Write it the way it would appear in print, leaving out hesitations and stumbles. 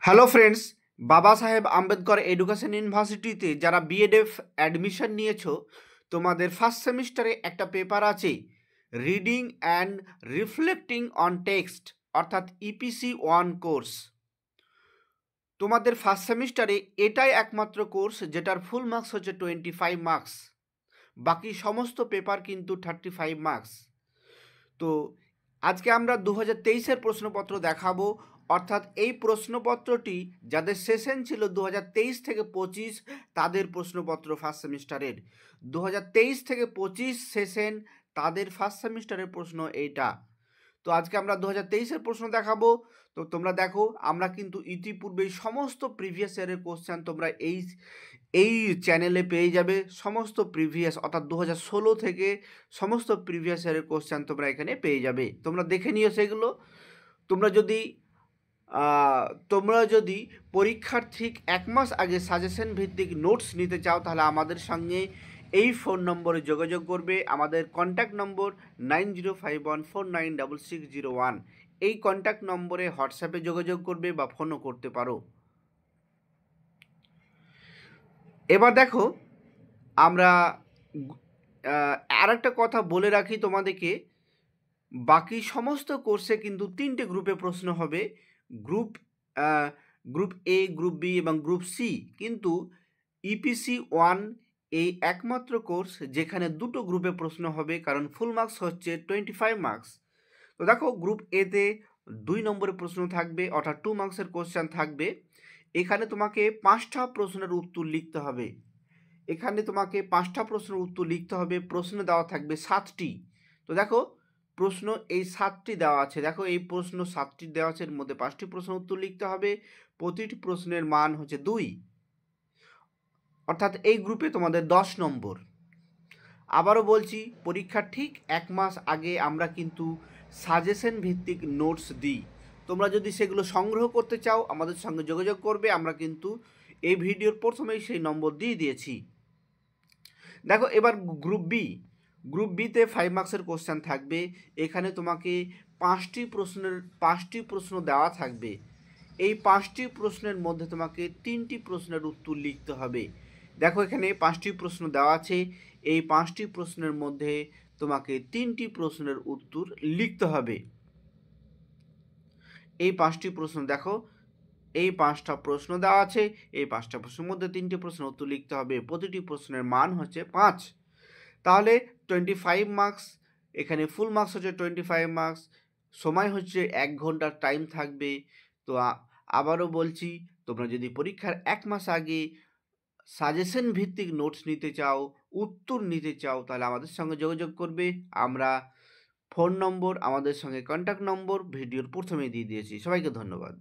Hello friends, বাবা সাহেব Ambedkar education ইউনিভার্সিটিতে যারা বিএডএফ অ্যাডমিশন নিয়েছো, তোমাদের ফার্স্ট সেমিস্টারে একটা পেপার আছে reading and reflecting on text, অর্থাৎ ইপিসি 1 কোর্স। তোমাদের ফার্স্ট সেমিস্টারে এটাই একমাত্র কোর্স যেটার ফুল মার্কস হচ্ছে 25 মার্কস, বাকি সমস্ত পেপার কিন্তু 35 মার্কস। তো আজকে আমরা 2023-এর প্রশ্নপত্র দেখাবো, অর্থাৎ এই প্রশ্নপত্রটি যাদের সেশন ছিল 2023 থেকে 25 তাদের প্রশ্নপত্র ফার্স্ট সেমিস্টারের। 2023 থেকে 25 সেশন তাদের ফার্স্ট সেমিস্টারের প্রশ্ন এইটা। তো আজকে আমরা 2023-এর প্রশ্ন দেখাবো। তো তোমরা দেখো, আমরা কিন্তু ইতিপূর্বেই সমস্ত প্রিভিয়াস ইয়ারের কোশ্চেন তোমরা এই চ্যানেলে পেয়ে যাবে। সমস্ত প্রিভিয়াস, অর্থাৎ 2016 থেকে সমস্ত প্রিভিয়াস ইয়ারের কোশ্চেন তোমরা এখানে পেয়ে যাবে। তোমরা দেখে নিও সেগুলো। তোমরা যদি পরীক্ষার ঠিক 1 মাস আগে সাজেশন ভিত্তিক নোটস নিতে চাও, তাহলে আমাদের সঙ্গে এই ফোন নম্বরে যোগাযোগ করবে। আমাদের কন্ট্যাক্ট নম্বর 9051496601। এই কন্ট্যাক্ট নম্বরে হোয়াটসঅ্যাপে যোগাযোগ করবে বা ফোনও করতে পারো। এবার দেখো, আমরা আর একটা কথা বলে রাখি তোমাদেরকে, বাকি সমস্ত কোর্সে কিন্তু 3টে গ্রুপে প্রশ্ন হবে। গ্রুপ এ, গ্রুপ বি এবং গ্রুপ সি। কিন্তু ইপিসি 1 এই একমাত্র কোর্স যেখানে 2টো গ্রুপে প্রশ্ন হবে, কারণ ফুল মার্কস হচ্ছে 25 মার্কস। তো দেখো, গ্রুপ এতে 2 নম্বরের প্রশ্ন থাকবে, অর্থাৎ 2 মার্কসের কোশ্চেন থাকবে। এখানে তোমাকে 5টা প্রশ্নের উত্তর লিখতে হবে। প্রশ্ন দেওয়া থাকবে 7টি। তো দেখো, প্রশ্ন এই 7টি দেওয়া আছে। দেখো, এই প্রশ্ন 7টি দেওয়া আছে, এর মধ্যে 5টি প্রশ্ন উত্তর লিখতে হবে। প্রতিটি প্রশ্নের মান হচ্ছে 2, অর্থাৎ এই গ্রুপে তোমাদের 10 নম্বর। আবারও বলছি, পরীক্ষার ঠিক 1 মাস আগে আমরা কিন্তু সাজেশন ভিত্তিক নোটস দিই। তোমরা যদি সেগুলো সংগ্রহ করতে চাও, আমাদের সঙ্গে যোগাযোগ করবে। আমরা কিন্তু এই ভিডিওর প্রথমেই সেই নম্বর দিয়ে দিয়েছি। দেখো, এবার গ্রুপ বিতে 5 মার্কসের কোশ্চেন থাকবে। এখানে তোমাকে 5টি প্রশ্ন দেওয়া থাকবে। এই 5টি প্রশ্নের মধ্যে তোমাকে 3টি প্রশ্নের উত্তর লিখতে হবে। দেখো, এখানে 5টি প্রশ্ন দেওয়া আছে। এই 5টি প্রশ্নের মধ্যে তোমাকে 3টি প্রশ্নের উত্তর লিখতে হবে। এই 5টি প্রশ্ন দেখো, এই 5টা প্রশ্ন দেওয়া আছে। এই 5টা প্রশ্নের মধ্যে 3টি প্রশ্নের উত্তর লিখতে হবে। প্রতিটি প্রশ্নের মান হচ্ছে 5। তাহলে 25 মার্কস। এখানে ফুল মার্কস হচ্ছে 25 মার্কস। সময় হচ্ছে 1 ঘন্টার টাইম থাকবে। তো আবারও বলছি, তোমরা যদি পরীক্ষার 1 মাস আগে সাজেশন ভিত্তিক নোটস নিতে চাও, উত্তর নিতে চাও, তাহলে আমাদের সঙ্গে যোগাযোগ করবে। আমরা ফোন নম্বর, আমাদের সঙ্গে কন্ট্যাক্ট নম্বর ভিডিওর প্রথমেই দিয়ে দিয়েছি। সবাইকে ধন্যবাদ।